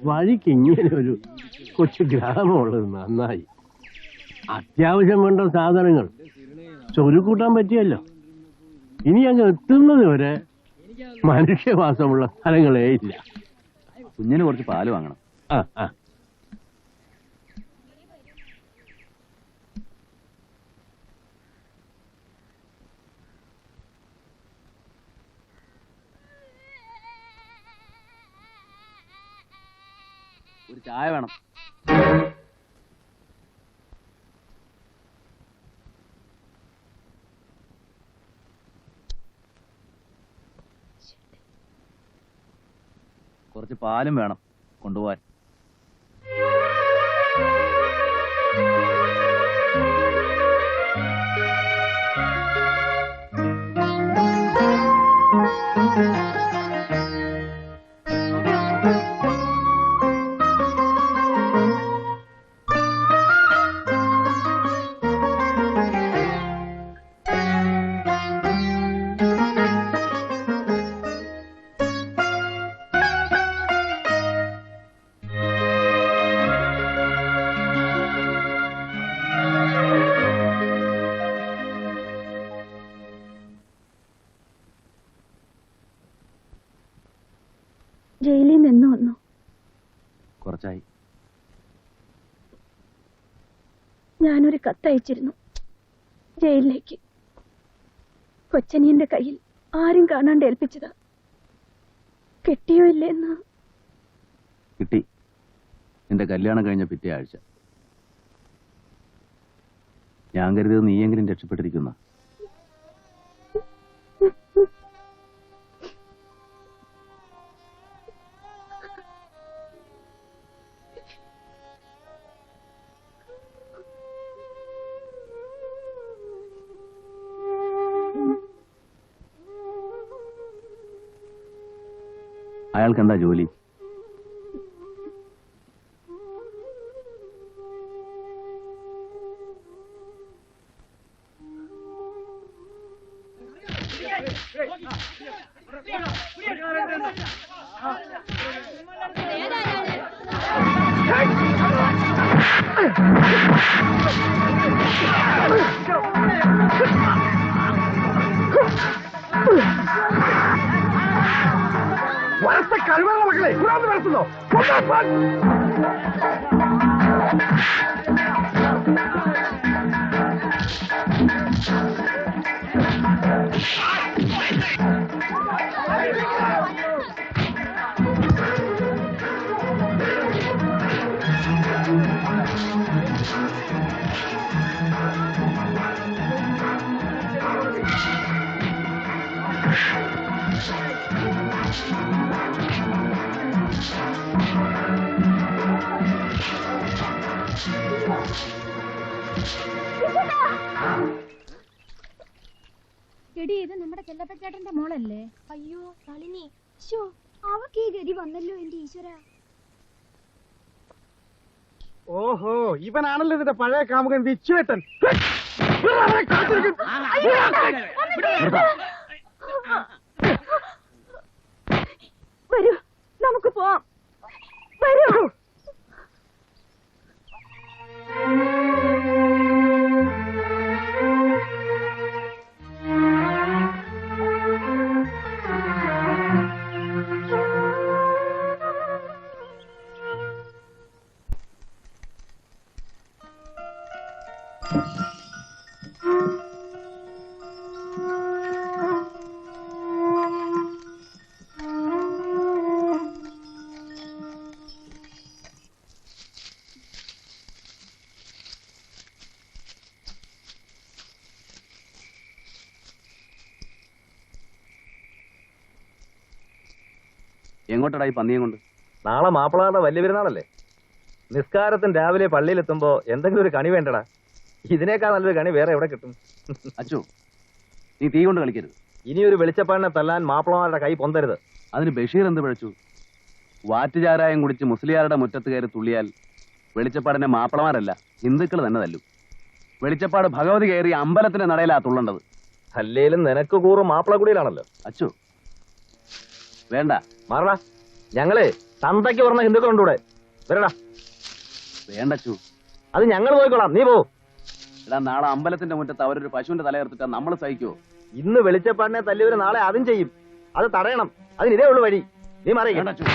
വഴിക്ക് ഇങ്ങനെ ഒരു കൊച്ചു ഗ്രാമമുള്ളത് നന്നായി. അത്യാവശ്യം വേണ്ട സാധനങ്ങൾ ചൊരുക്കൂട്ടാൻ പറ്റിയല്ലോ. ഇനി അങ്ങ് എത്തുന്നത് വരെ മനുഷ്യവാസമുള്ള സ്ഥലങ്ങളേ ഇല്ല. കുഞ്ഞിന് കുറച്ച് പാല് വാങ്ങണം. ഒരു ചായ വേണം. കുറച്ച് പാലും വേണം കൊണ്ടുപോവാൻ. ജയിലിൽ നിന്ന് വന്നു. കുറച്ചായി. ഞാനൊരു കത്തയച്ചിരുന്നു ജയിലിലേക്ക്. കൊച്ചനിയന്റെ കയ്യിൽ ആരും കാണാണ്ട് ഏൽപ്പിച്ചതാ. കിട്ടിയോ ഇല്ലെന്ന്. കിട്ടി. നിന്റെ കല്യാണം കഴിഞ്ഞ പിറ്റേ ആഴ്ച. ഞാൻ കരുതിയത് നീയെങ്കിലും രക്ഷപ്പെട്ടിരിക്കുന്ന. അയാൾക്ക് എന്താ ജോലി? കഴിവുള്ള മക്കളെ വളർത്തുന്നോ? എടി, ഇത് നമ്മുടെ ചെല്ലപ്പച്ചേട്ടന്റെ മോളല്ലേ? അയ്യോ നളിനി, അവക്ക് ഈ ഗതി വന്നല്ലോ എന്റെ ഈശ്വര. ഓഹോ, ഇവനാണല്ലോ ഇതിന്റെ പഴയ കാമുകൻ വിച്ചുവേട്ടൻ. വരൂ, നമുക്ക് പോവാം. വരൂ. എങ്ങോട്ടടാ ഈ പന്നിയെ കൊണ്ട്? നാളെ മാപ്പിളാരുടെ വലിയ പെരുന്നാളല്ലേ. നിസ്കാരത്തിന് രാവിലെ പള്ളിയിലെത്തുമ്പോ എന്തെങ്കിലും ഒരു കണി വേണ്ടടാ. ഇതിനേക്കാൾ നല്ലൊരു കണി വേറെ എവിടെ കിട്ടും? അച്ചു, നീ തീ കൊണ്ട് കളിക്കരുത്. ഇനിയൊരു വെളിച്ചപ്പാടിനെ തല്ലാൻ മാപ്പിളമാരുടെ കൈ പൊന്തരുത്. അതിന് ബഷീർ എന്ത് പിഴച്ചു? വാറ്റുചാരായം കുടിച്ച് മുസ്ലിയാരുടെ മുറ്റത്ത് കയറി തുള്ളിയാൽ വെളിച്ചപ്പാടിനെ മാപ്പിളമാരല്ല ഹിന്ദുക്കൾ തന്നെ തല്ലു. വെളിച്ചപ്പാട് ഭഗവതി കയറി അമ്പലത്തിന്റെ നടയിലാ തുള്ളേണ്ടത്. അല്ലേലും നിനക്ക് കൂറും മാപ്പിള കുടിയിലാണല്ലോ. അച്ചു വേണ്ട, മാറടാ. ഞങ്ങളെ തന്തയ്ക്ക് പറഞ്ഞ ഹിന്ദുക്കളുണ്ടൂടെ വരടാ. വേണ്ട അച്ചു. അത് ഞങ്ങൾ പോയിക്കോളാം, നീ പോ. എടാ നാളെ അമ്പലത്തിന്റെ മുറ്റത്ത് അവരൊരു പശുവിന്റെ തലയെടുത്തിട്ടാ നമ്മൾ സഹിക്കുവോ? ഇന്ന് വെളിച്ചപ്പാടിനെ തല്ലിയവര് നാളെ അതും ചെയ്യും. അത് തടയണം. അതിനിതേ ഉള്ളു വഴി. നീ മറിയ. വേണ്ട അച്ചു.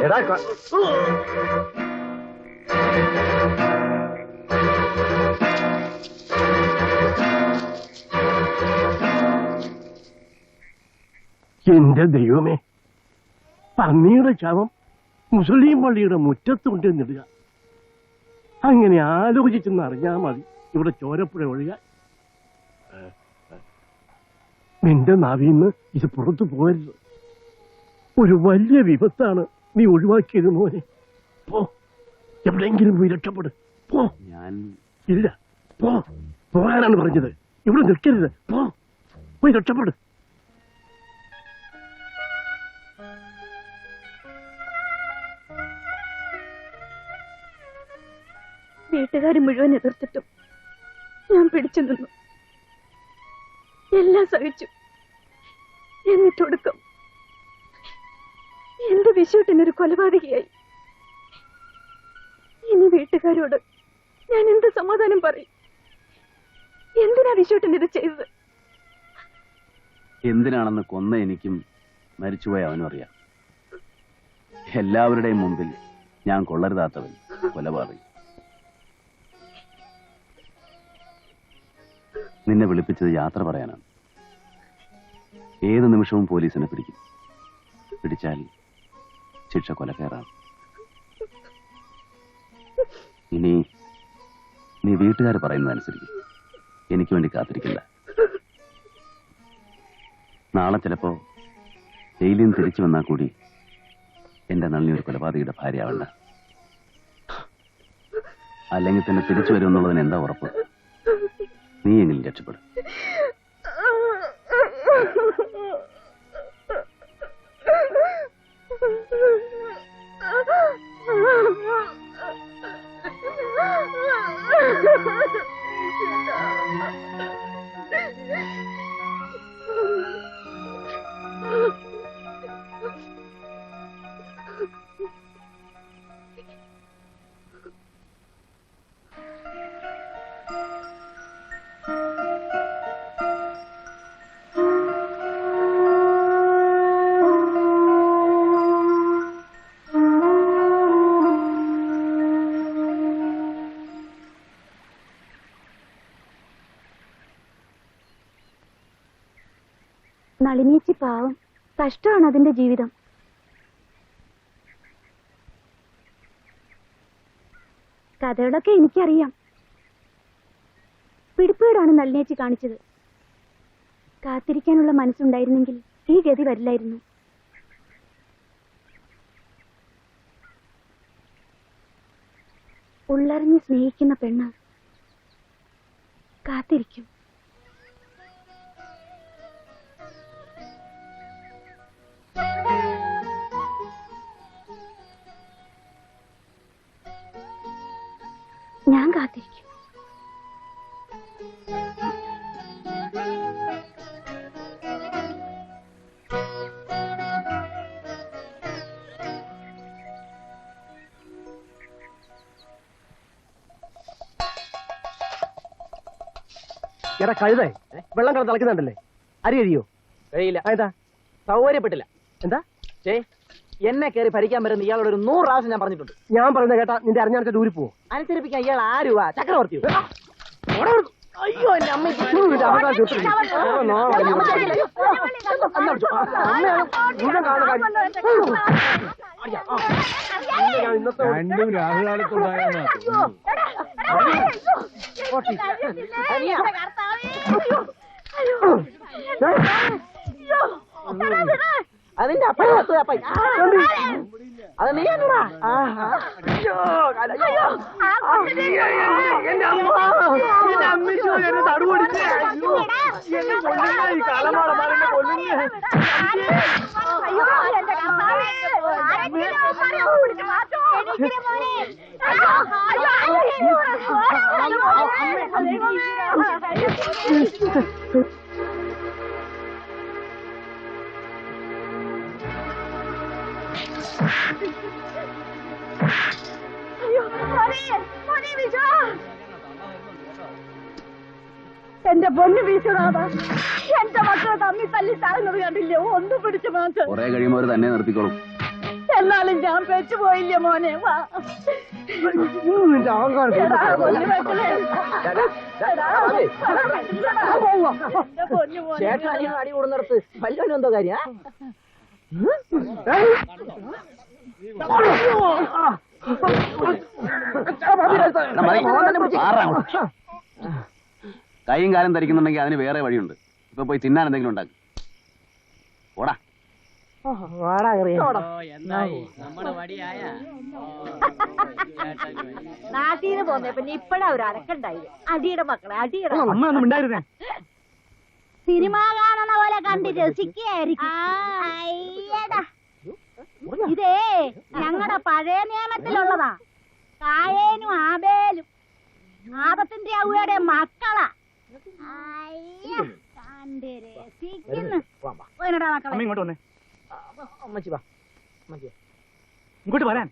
എടാ എന്റെ ദൈവമേ, പന്നിയുടെ ശവം മുസ്ലിം പള്ളിയുടെ മുറ്റത്ത് കൊണ്ടുവന്നിടുക. അങ്ങനെ ആലോചിച്ചെന്ന് അറിഞ്ഞാൽ മതി ഇവിടെ ചോരപ്പുഴ ഒഴുകാൻ. നിന്റെ നാവിന്ന് ഇത് പുറത്തു പോകരുത്. ഒരു വലിയ വിപത്താണ് നീ ഒഴിവാക്കിയത് മോനെ. പോ, എവിടെയെങ്കിലും പോയി രക്ഷപ്പെടും. പോ. ഞാൻ ഇല്ല, പോ. പോകാനാണ് പറഞ്ഞത്. ഇവിടെ നിൽക്കരുത്. പോ, പോയി രക്ഷപ്പെടും. വീട്ടുകാർ മുഴുവൻ എതിർത്തിട്ടും ഞാൻ പിടിച്ചു നിന്നു. എല്ലാം സഹിച്ചു. എന്നിട്ടൊടുക്കം എന്റെ വിശുട്ടിനൊരു കൊലപാതകയായി. ഇനി വീട്ടുകാരോട് ഞാൻ എന്ത് സമാധാനം പറയും? എന്തിനാ വിശുട്ടിന് ഇത് ചെയ്തത്? എന്തിനാണെന്ന് കൊന്ന എനിക്കും മരിച്ചുപോയ അവനും അറിയാം. എല്ലാവരുടെയും മുമ്പിൽ ഞാൻ കൊള്ളരുതാത്തവൻ, കൊലപാതകി. നിന്നെ വിളിപ്പിച്ചത് യാത്ര പറയാനാണ്. ഏത് നിമിഷവും പോലീസിനെ പിടിക്കും. പിടിച്ചാൽ ശിക്ഷ കൊലക്കേറാണ്. ഇനി നീ വീട്ടുകാർ പറയുന്നതനുസരിക്കും. എനിക്ക് വേണ്ടി കാത്തിരിക്കില്ല. നാളെ ചിലപ്പോ ജയിലിൽ നിന്ന് തിരിച്ചു വന്നാൽ കൂടി എന്റെ നന്ദി ഒരു കൊലപാതകയുടെ ഭാര്യയാവണ്ട. അല്ലെങ്കിൽ തന്നെ തിരിച്ചു വരുമെന്നുള്ളതിന് എന്താ ഉറപ്പ്? നീ എങ്കിലും രക്ഷപ്പെടും. നളിനീച്ചി പാവം, കഷ്ടമാണ് അതിന്റെ ജീവിതം. കഥകളൊക്കെ എനിക്കറിയാം. പിടിപ്പേടാണ് നളിനേച്ചി കാണിച്ചത്. കാത്തിരിക്കാനുള്ള മനസ്സുണ്ടായിരുന്നെങ്കിൽ ഈ ഗതി വരില്ലായിരുന്നു. ഉള്ളറിഞ്ഞ് സ്നേഹിക്കുന്ന പെണ്ണ് കാത്തിരിക്കും. ഞാൻ കാത്തിരിക്കും. എടാ കഴുതേ, വെള്ളം കള തിളക്കുന്നുണ്ടല്ലേ? അരി കഴിയോ? കഴിയില്ല. എന്താ സൗകര്യപ്പെട്ടില്ല. എന്താ ചേ, എന്നെ കയറി ഭരിക്കാൻ വരുന്ന ഇയാളോട് ഒരു 100 പ്രാവശ്യം ഞാൻ പറഞ്ഞിട്ടുണ്ട്. ഞാൻ പറയുന്ന കേട്ടാ നിന്റെ അറിഞ്ഞാൽ ദൂരി പോവോ? അനുസരിപ്പിക്കാൻ ഇയാൾ ആരുവാ? ചക്രവർത്തിയോ? അയ്യോ, എന്റെ അമ്മ രണ്ടും രാഹുലാലത്തുണ്ടായെന്നാ അതിന്റെ അപ്പഴ അത് നീ എന്നാ? എന്റെ അമ്മ എന്റെ പൊന്നു വീശുടാതാ, എന്റെ മക്കളെ തമ്മി തല്ലി താഴ്ന്നത് കണ്ടില്ലേ? ഒന്ന് പിടിച്ചു മാറ്റം. കുറെ കഴിയുമ്പോൾ തന്നെ നിർത്തിക്കോളും. എന്നാലും ഞാൻ പെറ്റുപോയില്ലേ മോനെ? വാ. ചേട്ടാ അടി കൂടുന്നിടത്ത് വല്ലവനും എന്തോ കാര്യം? കൈയും കാലം ധരിക്കുന്നുണ്ടെങ്കിൽ അതിന് വേറെ വഴിയുണ്ട്. ഇപ്പൊ പോയി തിന്നാൻ എന്തെങ്കിലും ഉണ്ടാക്കും. ഓടാ നാട്ടീന്ന് പോന്നേ പിന്നെ ഇപ്പഴാ ഒരു അരക്കുണ്ടായി. അടിയുടെ മക്കളെ അടിയുടെ സിനിമ കാണുന്ന പോലെ കണ്ട് രസിക്കായിരിക്കും. ഇതേ ഞങ്ങളുടെ പഴയ നിയമത്തിലുള്ളതാ. കായേനും ആബേലും ആപത്തിന്റെ അവയുടെ മക്കളാ. കണ്ട് രസിക്കുന്നു. മക്കളെ ഇങ്ങോട്ട് വന്നേ, അമ്മച്ചി വാ, അമ്മച്ചി ഇങ്ങോട്ട് വരാൻ.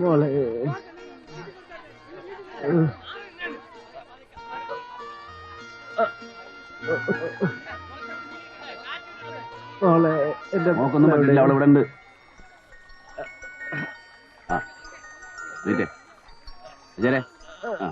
മോളെ മോളെ എന്റെ നോക്കൊന്നും പറ്റില്ല, അവൾ ഇവിടെ ഉണ്ട്. എന്നിട്ടേ അജയനെ ആ